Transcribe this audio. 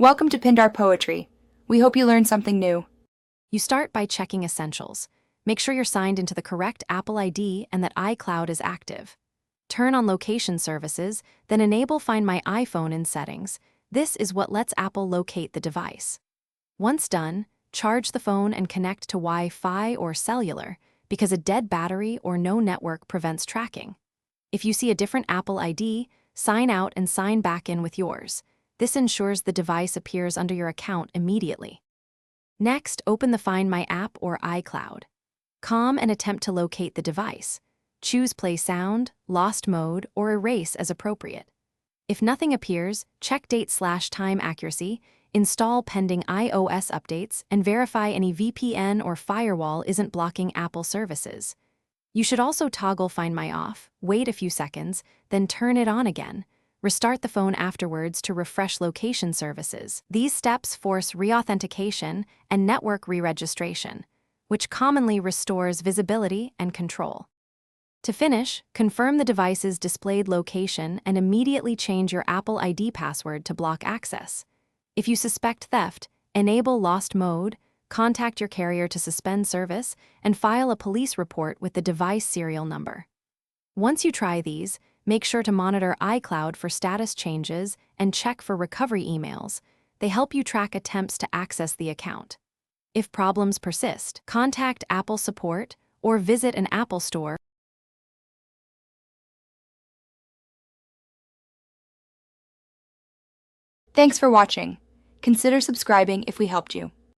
Welcome to Pindar Poetry. We hope you learned something new. You start by checking Essentials. Make sure you're signed into the correct Apple ID and that iCloud is active. Turn on Location Services, then enable Find My iPhone in Settings. This is what lets Apple locate the device. Once done, charge the phone and connect to Wi-Fi or cellular, because a dead battery or no network prevents tracking. If you see a different Apple ID, sign out and sign back in with yours. This ensures the device appears under your account immediately. Next, open the Find My app or iCloud. Calm and attempt to locate the device. Choose Play Sound, Lost Mode, or Erase as appropriate. If nothing appears, check date/time accuracy, install pending iOS updates, and verify any VPN or firewall isn't blocking Apple services. You should also toggle Find My off, wait a few seconds, then turn it on again. Restart the phone afterwards to refresh location services. These steps force re-authentication and network re-registration, which commonly restores visibility and control. To finish, confirm the device's displayed location and immediately change your Apple ID password to block access. If you suspect theft, enable Lost Mode, contact your carrier to suspend service, and file a police report with the device serial number. Once you try these, make sure to monitor iCloud for status changes and check for recovery emails. They help you track attempts to access the account. If problems persist, contact Apple support or visit an Apple store. Thanks for watching. Consider subscribing if we helped you.